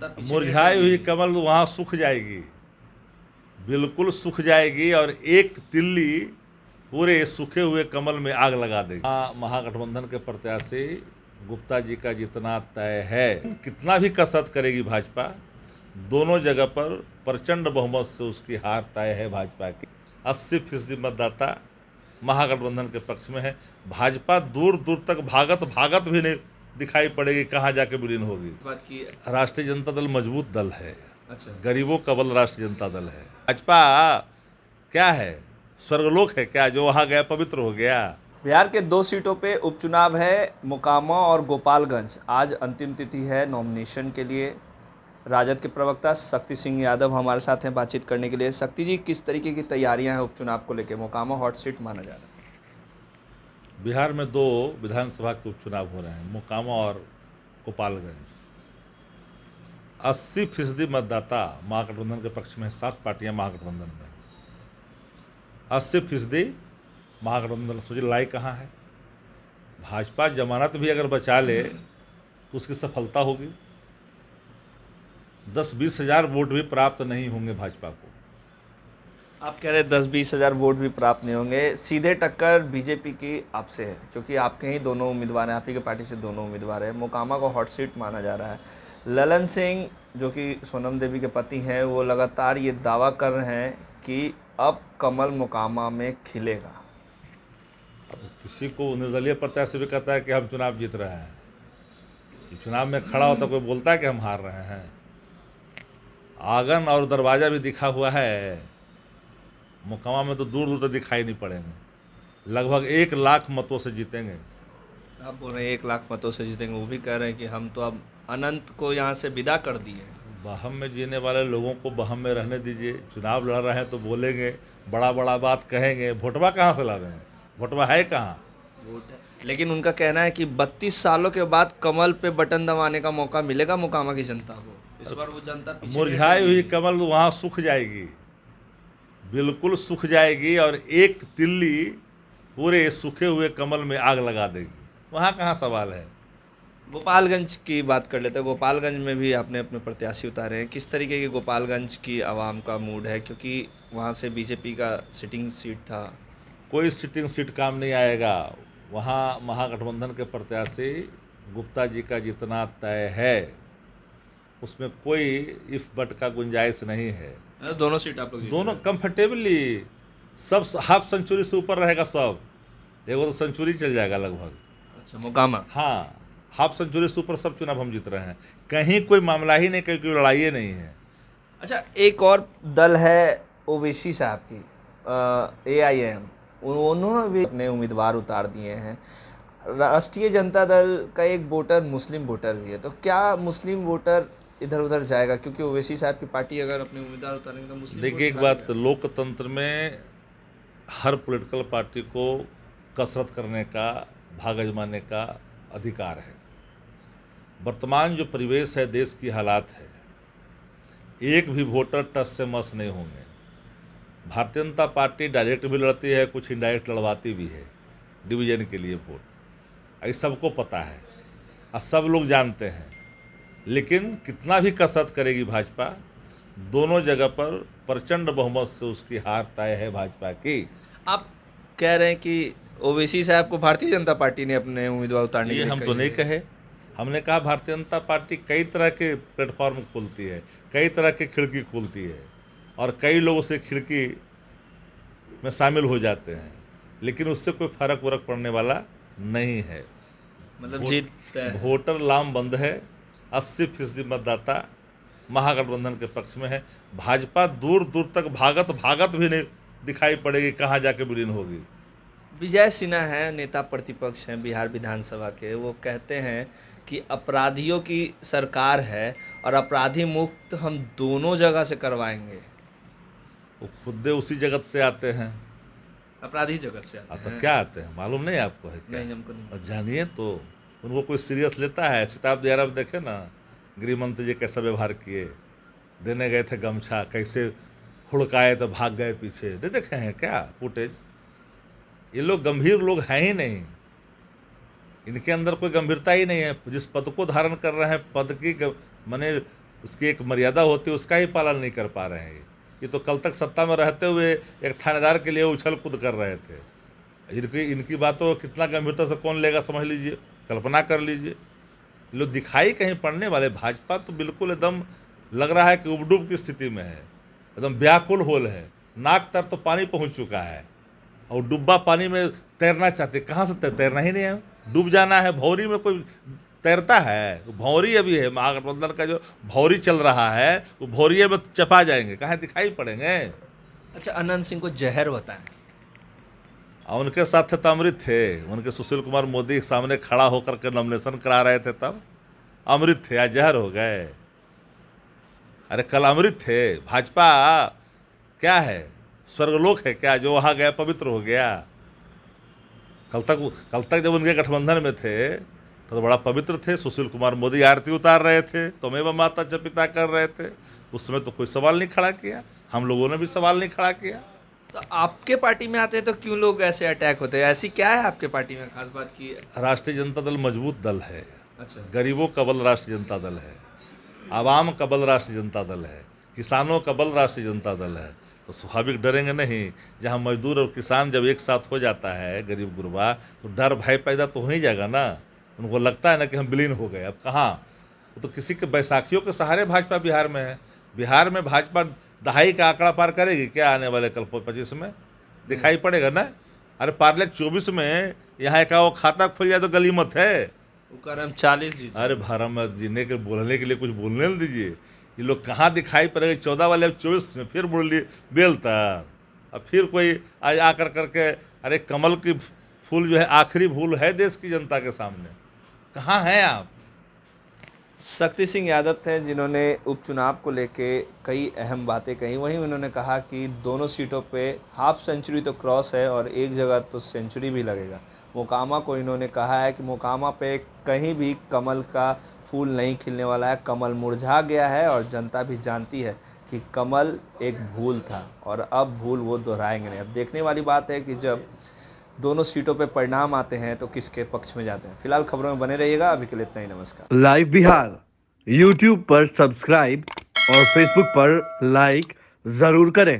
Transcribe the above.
जनता पीछे नहीं मुरझाई हटेगी। हुई कमल वहाँ सूख जाएगी, बिल्कुल सूख जाएगी और एक तिल्ली पूरे सूखे हुए कमल में आग लगा देगी। महागठबंधन के प्रत्याशी गुप्ता जी का जितना तय है, कितना भी कसरत करेगी भाजपा, दोनों जगह पर प्रचंड बहुमत से उसकी हार तय है भाजपा की। 80% मतदाता महागठबंधन के पक्ष में है। भाजपा दूर दूर तक भागत भागत भी नहीं दिखाई पड़ेगी, कहाँ जाके विलीन होगी। बात की। राष्ट्रीय जनता दल मजबूत दल है, अच्छा, गरीबों का बल राष्ट्रीय जनता दल है। भाजपा क्या है, स्वर्गलोक है क्या, जो वहां गया पवित्र हो गया। बिहार के 2 सीटों पे उपचुनाव है, मोकामा और गोपालगंज। आज अंतिम तिथि है नॉमिनेशन के लिए। राजद के प्रवक्ता शक्ति सिंह यादव हमारे साथ हैं बातचीत करने के लिए। शक्ति जी, किस तरीके की तैयारियां हैं उपचुनाव को लेकर? मोकामा हॉट सीट माना जा रहा है। बिहार में 2 विधानसभा के उपचुनाव हो रहे हैं, मोकामा और गोपालगंज। 80% मतदाता महागठबंधन के पक्ष में है। 7 पार्टियां महागठबंधन में, 80% महागठबंधन। सोचिए लड़ाई कहाँ है। भाजपा जमानत भी अगर बचा ले तो उसकी सफलता होगी। 10-20 हजार वोट भी प्राप्त नहीं होंगे भाजपा को। आप कह रहे हैं 10-20 हज़ार वोट भी प्राप्त नहीं होंगे। सीधे टक्कर बीजेपी की आपसे है, क्योंकि आपके ही दोनों उम्मीदवार हैं, आप ही के पार्टी से दोनों उम्मीदवार हैं। मोकामा को हॉट सीट माना जा रहा है। ललन सिंह, जो कि सोनम देवी के पति हैं, वो लगातार ये दावा कर रहे हैं कि अब कमल मोकामा में खिलेगा। अब किसी को निर्दलीय प्रत्याशी भी कहता है कि हम चुनाव जीत रहे हैं, चुनाव में खड़ा होता कोई बोलता है कि हम हार रहे हैं। आंगन और दरवाजा भी दिखा हुआ है। मोकामा में तो दूर दूर तक दिखाई नहीं पड़ेंगे। लगभग 1 लाख मतों से जीतेंगे। आप बोल रहे हैं 1 लाख मतों से जीतेंगे, वो भी कह रहे हैं कि हम तो अब अनंत को यहाँ से विदा कर दिए। बहम में जीने वाले लोगों को बहम में रहने दीजिए। चुनाव लड़ रहे हैं तो बोलेंगे, बड़ा बड़ा बात कहेंगे। वोटवा कहाँ से ला देंगे, वोटवा है कहाँ। वोट है, लेकिन उनका कहना है कि 32 सालों के बाद कमल पे बटन दबाने का मौका मिलेगा मोकामा की जनता को। इस बार वो जनता पीछे नहीं मुरझाई हुई हटेगी। कमल वहाँ सूख जाएगी, बिल्कुल सूख जाएगी और एक तिल्ली पूरे सूखे हुए कमल में आग लगा देगी। वहाँ कहाँ सवाल है। गोपालगंज की बात कर लेते हैं। गोपालगंज में भी आपने अपने प्रत्याशी उतारे हैं। किस तरीके की गोपालगंज की आवाम का मूड है, क्योंकि वहाँ से बीजेपी का सिटिंग सीट था। कोई सिटिंग सीट काम नहीं आएगा। वहाँ महागठबंधन के प्रत्याशी गुप्ता जी का जितना तय है उसमें कोई इफ बट का गुंजाइश नहीं है। दोनों सीट आप लोग दोनों कंफर्टेबली, सब हाफ सेंचुरी से ऊपर रहेगा। सब एगो तो सेंचुरी चल जाएगा लगभग। अच्छा, मोकामा। हाँ, हाफ सेंचुरी से ऊपर सब चुनाव हम जीत रहे हैं। कहीं कोई मामला ही नहीं, कहीं कोई लड़ाई नहीं है। अच्छा, एक और दल है ओवैसी साहब की, AIM। उन्होंने भी अपने उम्मीदवार उतार दिए हैं। राष्ट्रीय जनता दल का एक वोटर मुस्लिम वोटर भी है, तो क्या मुस्लिम वोटर इधर उधर जाएगा? क्योंकि ओवैसी साहब की पार्टी अगर अपने उम्मीदवार उतारेंगे तो मुस्लिम देखिए, एक बात, लोकतंत्र में हर पॉलिटिकल पार्टी को कसरत करने का, भाग आजमाने का अधिकार है। वर्तमान जो परिवेश है, देश की हालात है, एक भी वोटर टस से मस नहीं होंगे। भारतीय जनता पार्टी डायरेक्ट भी लड़ती है, कुछ इनडायरेक्ट लड़वाती भी है डिवीजन के लिए वोट। ये सबको पता है और सब लोग जानते हैं। लेकिन कितना भी कसरत करेगी भाजपा, दोनों जगह पर प्रचंड बहुमत से उसकी हार तय है भाजपा की। आप कह रहे हैं कि ओवैसी साहब को भारतीय जनता पार्टी ने अपने उम्मीदवार उतारने के ये लिए हम कही तो नहीं है। कहे। हमने कहा भारतीय जनता पार्टी कई तरह के प्लेटफॉर्म खोलती है, कई तरह की खिड़की खोलती है और कई लोग उसे खिड़की में शामिल हो जाते हैं, लेकिन उससे कोई फर्क वरक पड़ने वाला नहीं है। मतलब जीत वोटर लामबंद है। 80% मतदाता महागठबंधन के पक्ष में है। भाजपा दूर दूर तक भागत भागत भी नहीं दिखाई पड़ेगी, कहाँ जाके विलीन होगी। विजय सिन्हा है, नेता प्रतिपक्ष हैं बिहार विधानसभा के। वो कहते हैं कि अपराधियों की सरकार है और अपराधी मुक्त हम दोनों जगह से करवाएंगे। वो खुद उसी जगत से आते हैं। अपराधी जगत से आते तो हैं। क्या आते हैं, मालूम नहीं आपको है क्या? नहीं, हमको नहीं। और जानिए तो उनको कोई सीरियस लेता है? शताब्दी यारा में देखे ना, गृह मंत्री जी कैसा व्यवहार किए। देने गए थे गमछा, कैसे हुड़काए तो भाग गए पीछे। देखे हैं क्या फुटेज? ये लोग गंभीर लोग हैं ही नहीं, इनके अंदर कोई गंभीरता ही नहीं है। जिस पद को धारण कर रहे हैं, पद की माने उसकी एक मर्यादा होती है, उसका ही पालन नहीं कर पा रहे हैं। ये तो कल तक सत्ता में रहते हुए एक थानेदार के लिए उछल कूद कर रहे थे। इनकी बातों को कितना गंभीरता से कौन लेगा, समझ लीजिए, कल्पना कर लीजिए। ये लोग दिखाई कहीं पड़ने वाले। भाजपा तो बिल्कुल एकदम लग रहा है कि उबडूब की स्थिति में है, एकदम व्याकुल होल है, नाक तक तो पानी पहुंच चुका है और डूबा पानी में तैरना चाहते। कहाँ से तैरना ही नहीं है, डूब जाना है। भौरी में कोई तैरता है? भौरी अभी है, महागठबंधन का जो भौरी चल रहा है वो भौरिये में चपा जाएंगे, कहाँ दिखाई पड़ेंगे। अच्छा, अनंत सिंह को जहर बताएं। और उनके साथ तो अमृत थे, उनके सुशील कुमार मोदी के सामने खड़ा होकर के नॉमिनेशन करा रहे थे, तब अमृत थे, आज जहर हो गए। अरे कल अमृत थे। भाजपा क्या है, स्वर्गलोक है क्या जो वहां गया पवित्र हो गया? कल तक जब उनके गठबंधन में थे तो बड़ा पवित्र थे। सुशील कुमार मोदी आरती उतार रहे थे, त्वमेव माता च पिता कर रहे थे, उस समय तो कोई सवाल नहीं खड़ा किया, हम लोगों ने भी सवाल नहीं खड़ा किया। तो आपके पार्टी में आते हैं तो क्यों लोग ऐसे अटैक होते हैं? ऐसी क्या है आपके पार्टी में खास बात की? राष्ट्रीय जनता दल मजबूत दल है। अच्छा, गरीबों का बल राष्ट्रीय जनता दल है, आवाम का बल राष्ट्रीय जनता दल है, किसानों का बल राष्ट्रीय जनता दल है। तो स्वाभाविक डरेंगे नहीं। जहाँ मजदूर और किसान जब एक साथ हो जाता है, गरीब गुरबा, तो डर भय पैदा तो हो ही जाएगा ना। उनको लगता है ना कि हम विलीन हो गए। अब कहाँ, वो तो किसी के बैसाखियों के सहारे भाजपा बिहार में है। बिहार में भाजपा दहाई का आंकड़ा पार करेगी क्या आने वाले कल 25 में? दिखाई पड़ेगा ना। अरे पार्ले 24 में यहाँ का वो खाता खुल जाए तो गलीमत है। हम 40 जीते। अरे भरम जीने के बोलने के लिए कुछ बोलने न दीजिए। ये लोग कहाँ दिखाई पड़ेगा? 14 वाले अब 24 में फिर बोल लिए बेलतर। अब फिर कोई आज आकर करके, अरे कमल की फूल जो है आखिरी फूल है देश की जनता के सामने, कहाँ हैं आप? शक्ति सिंह यादव थे जिन्होंने उपचुनाव को लेके कई अहम बातें कही। वहीं उन्होंने कहा कि दोनों सीटों पे हाफ सेंचुरी तो क्रॉस है और एक जगह तो सेंचुरी भी लगेगा। मोकामा को इन्होंने कहा है कि मोकामा पे कहीं भी कमल का फूल नहीं खिलने वाला है, कमल मुरझा गया है और जनता भी जानती है कि कमल एक भूल था और अब भूल वो दोहराएंगे नहीं। अब देखने वाली बात है कि जब दोनों सीटों पे परिणाम आते हैं तो किसके पक्ष में जाते हैं। फिलहाल खबरों में बने रहिएगा। अभी के लिए इतना ही, नमस्कार। लाइव बिहार यूट्यूब पर सब्सक्राइब और फेसबुक पर लाइक जरूर करें।